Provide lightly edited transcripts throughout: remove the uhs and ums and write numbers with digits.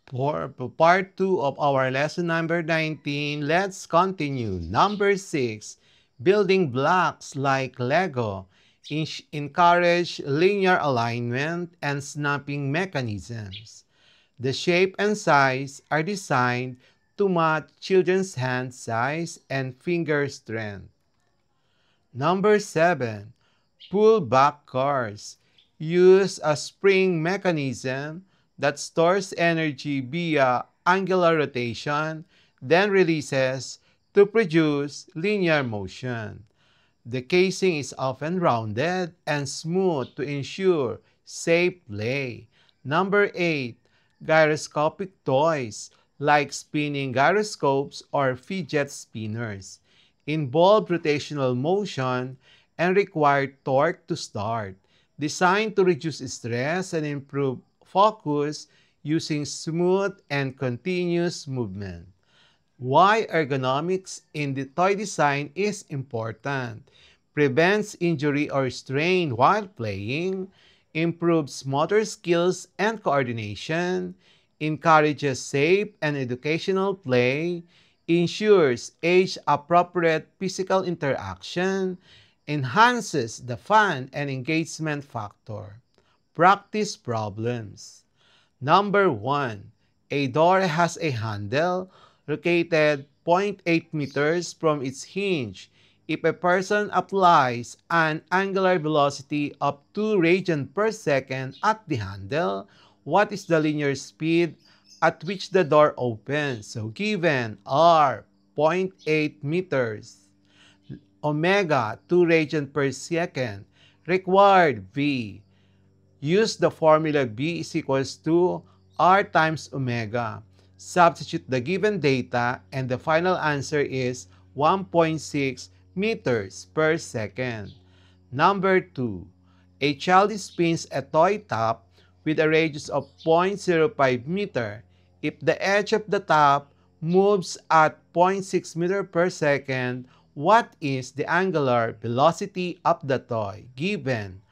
For part 2 of our lesson number 19, let's continue. Number 6, building blocks like Lego encourage linear alignment and snapping mechanisms. The shape and size are designed to match children's hand size and finger strength. Number 7, pull back cars. Use a spring mechanism that stores energy via angular rotation, then releases to produce linear motion. The casing is often rounded and smooth to ensure safe play. Number 8, gyroscopic toys like spinning gyroscopes or fidget spinners involve rotational motion and require torque to start, designed to reduce stress and improve focus using smooth and continuous movement. Why ergonomics in the toy design is important. Prevents injury or strain while playing, improves motor skills and coordination, encourages safe and educational play, ensures age-appropriate physical interaction, enhances the fun and engagement factor. Practice problems. Number 1. A door has a handle located zero point 0.8 meters from its hinge. If a person applies an angular velocity of 2 radians per second at the handle, what is the linear speed at which the door opens? So given r 0.8 meters, omega 2 radians per second, required v. Use the formula V is equals to R times omega. Substitute the given data and the final answer is 1.6 meters per second. Number 2. A child spins a toy top with a radius of 0.05 meter. If the edge of the top moves at 0.6 meter per second, what is the angular velocity of the toy? Given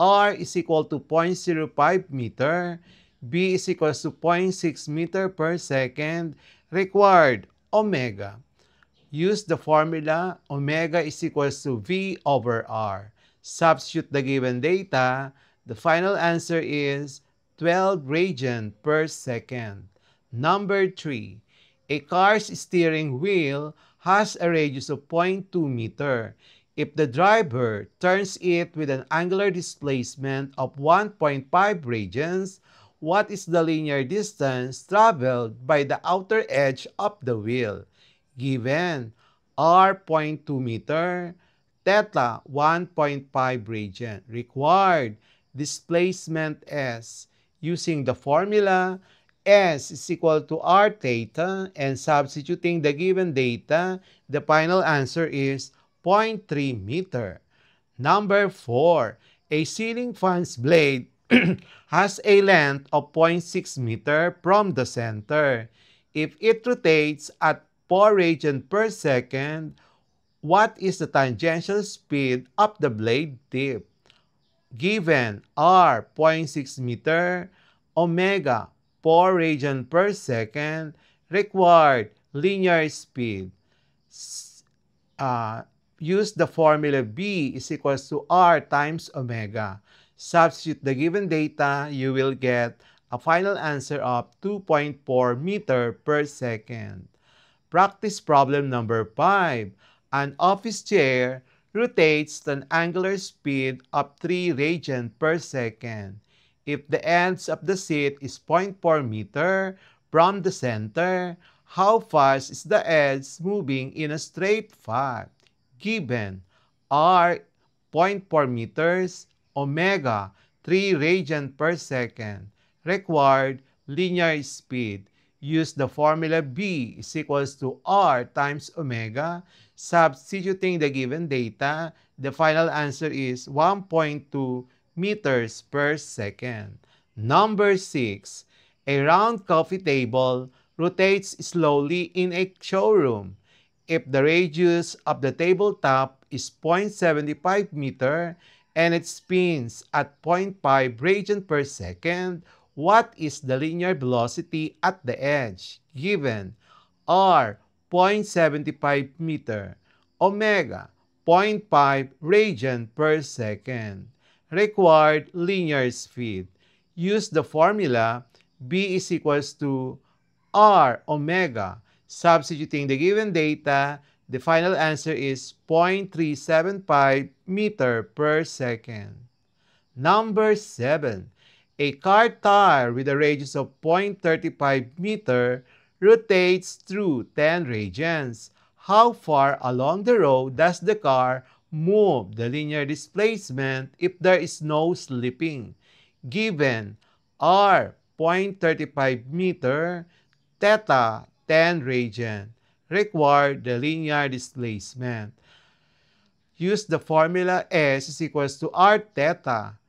r is equal to 0.05 meter, b is equal to zero point 0.6 meter per second, required omega. Use the formula omega is equal to v over r. Substitute the given data. The final answer is 12 radians per second. Number 3. A car's steering wheel has a radius of 0.2 meter. If the driver turns it with an angular displacement of 1.5 radians, what is the linear distance traveled by the outer edge of the wheel? Given r 0.2 meter, theta 1.5 radian. Required displacement s. Using the formula, s is equal to r theta, and substituting the given data, the final answer is 0.3 meter. Number 4. A ceiling fan's blade has a length of 0.6 meter from the center. If it rotates at 4 radians per second, what is the tangential speed of the blade tip? Given r 0.6 meter, omega 4 radians per second, required linear speed. Use the formula B is equals to R times omega. Substitute the given data, you will get a final answer of 2.4 meter per second. Practice problem number 5. An office chair rotates at an angular speed of 3 radians per second. If the ends of the seat is 0.4 meter from the center, how fast is the edge moving in a straight path? Given r 0.4 meters, omega 3 radians per second, required linear speed. Use the formula B is equals to R times omega. Substituting the given data, the final answer is 1.2 meters per second. Number 6. A round coffee table rotates slowly in a showroom. If the radius of the tabletop is 0.75 meter and it spins at 0.5 radians per second, What is the linear velocity at the edge? Given r 0.75 meter, omega 0.5 radian per second. Required linear speed. Use the formula B is equals to R omega. Substituting the given data, the final answer is 0.375 meter per second. Number 7. A car tire with a radius of 0.35 meter rotates through 10 regions. How far along the road does the car move the linear displacement if there is no slipping? Given r 0.35 meter, theta 10 radian. Required the linear displacement. Use the formula S is equals to r theta.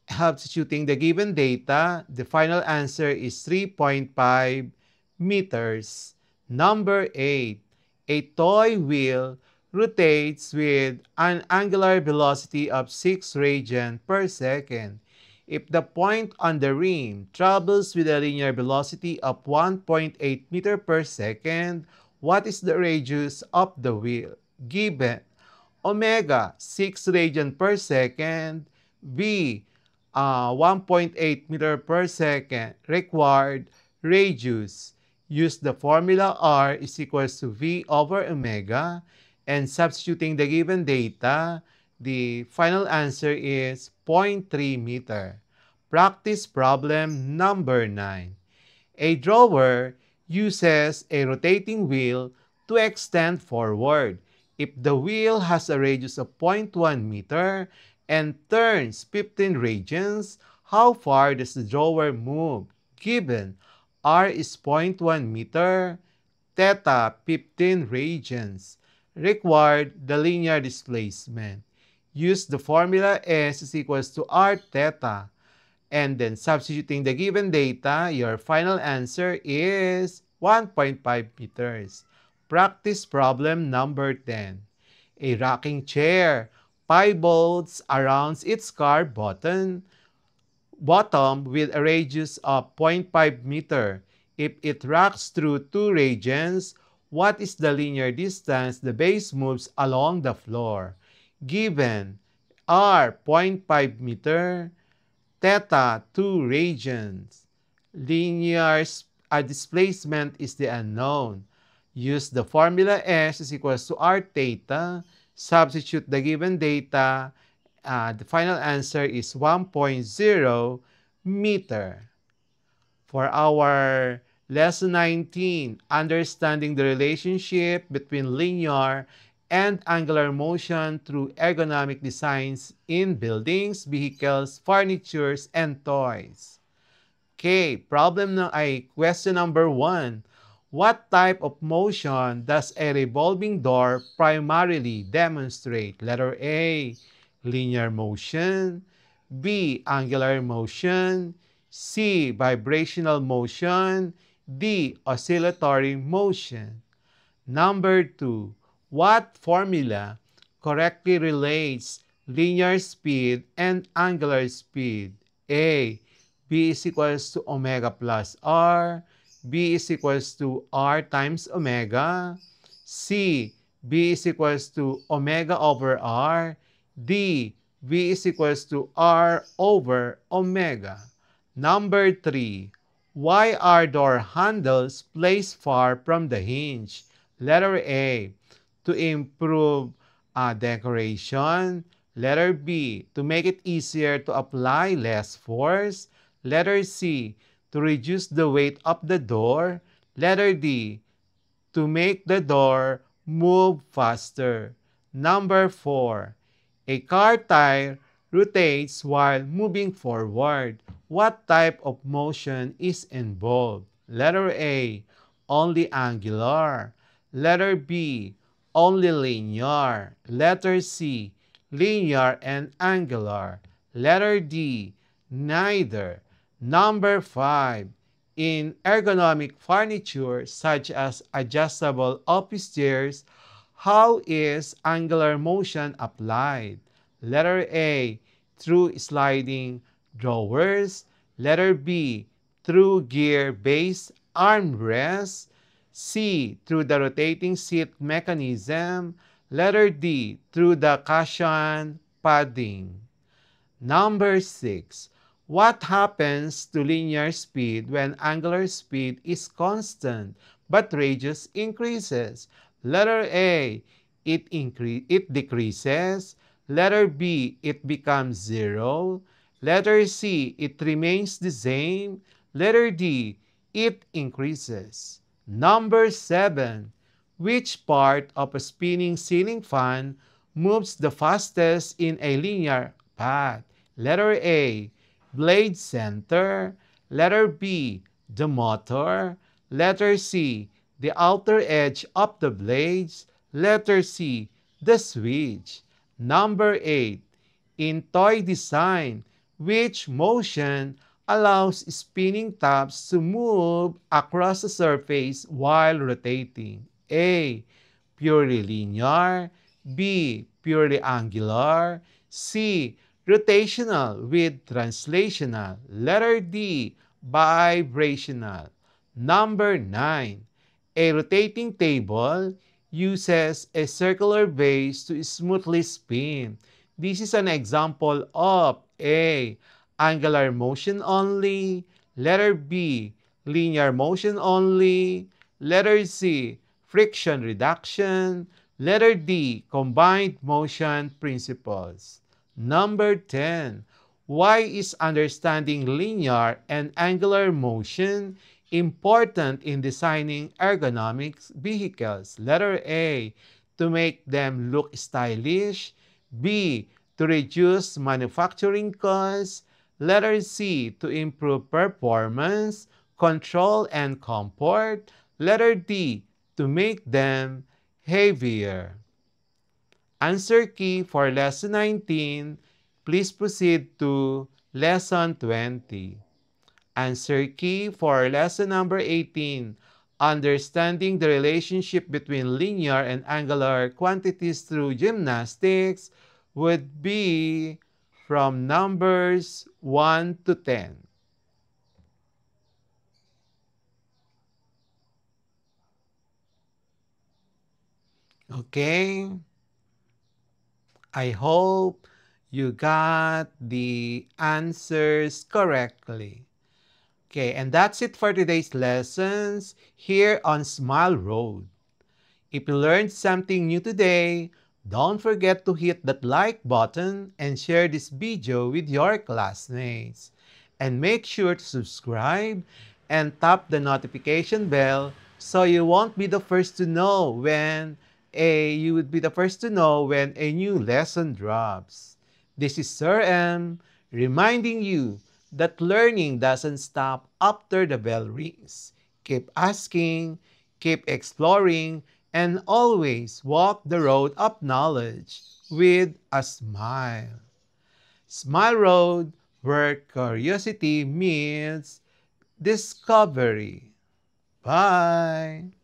Substituting the given data, the final answer is 3.5 meters. Number 8. A toy wheel rotates with an angular velocity of 6 radian per second. If the point on the rim travels with a linear velocity of 1.8 meter per second, what is the radius of the wheel? Given omega 6 radian per second, b 1.8 meter per second. Required radius. Use the formula R is equals to V over omega, and substituting the given data, the final answer is 0.3 meter. Practice problem number 9. A drawer uses a rotating wheel to extend forward. If the wheel has a radius of 0.1 meter and turns 15 radians, how far does the drawer move? Given r is 0.1 meter, theta 15 radians. Required the linear displacement. Use the formula S is equals to r theta. And then substituting the given data, your final answer is 1.5 meters. Practice problem number 10. A rocking chair pivots around its car bottom with a radius of 0.5 meter. If it rocks through 2 regions, what is the linear distance the base moves along the floor? Given r 0.5 meter, theta 2 radians. Linear displacement is the unknown. Use the formula S is equals to r theta. Substitute the given data. The final answer is 1.0 meter. For our lesson 19, understanding the relationship between linear and angular motion through ergonomic designs in buildings, vehicles, furnitures, and toys. Okay, question number 1. What type of motion does a revolving door primarily demonstrate? Letter A, linear motion. B, angular motion. C, vibrational motion. D, oscillatory motion. Number 2, what formula correctly relates linear speed and angular speed? A, B is equals to omega plus R. B is equals to R times omega. C, B is equals to omega over R. D, V is equals to R over omega. Number 3, why are door handles placed far from the hinge? Letter A, to improve decoration. Letter B, to make it easier to apply less force. Letter C, to reduce the weight of the door. Letter D, to make the door move faster. Number 4, a car tire rotates while moving forward. What type of motion is involved? Letter A, only angular. Letter B, only linear. Letter C, linear and angular. Letter D, neither. Number 5, in ergonomic furniture such as adjustable office chairs, how is angular motion applied? Letter A, through sliding drawers. Letter B, through gear-based armrest. C, through the rotating seat mechanism. Letter D, through the cushion padding. Number 6. What happens to linear speed when angular speed is constant but radius increases? Letter A, it decreases. Letter B, it becomes 0. Letter C, it remains the same. Letter D, it increases. Number 7. Which part of a spinning ceiling fan moves the fastest in a linear path? Letter A, blade center. Letter B, the motor. Letter C, the outer edge of the blades. Letter C, the switch. Number 8, in toy design, which motion allows spinning tops to move across the surface while rotating? A, purely linear. B, purely angular. C, rotational with translational. Letter D, vibrational. Number 9. A rotating table uses a circular base to smoothly spin. This is an example of A, angular motion only. Letter B, linear motion only. Letter C, friction reduction. Letter D, combined motion principles. Number 10. Why is understanding linear and angular motion important in designing ergonomic vehicles? Letter A, to make them look stylish. B, to reduce manufacturing costs. Letter C, to improve performance, control, and comfort. Letter D, to make them heavier. Answer key for Lesson 19. Please proceed to Lesson 20. Answer key for Lesson number 18. Understanding the relationship between linear and angular quantities through gymnastics would be from numbers 1 to 10. Okay? I hope you got the answers correctly. Okay, and that's it for today's lessons here on Smile Road. If you learned something new today, don't forget to hit that like button and share this video with your classmates. And make sure to subscribe and tap the notification bell so you won't be the first to know when you would be the first to know when a new lesson drops. This is Sir M reminding you that learning doesn't stop after the bell rings. Keep asking, keep exploring, and always walk the road of knowledge with a smile. Smile Road, where curiosity meets discovery. Bye!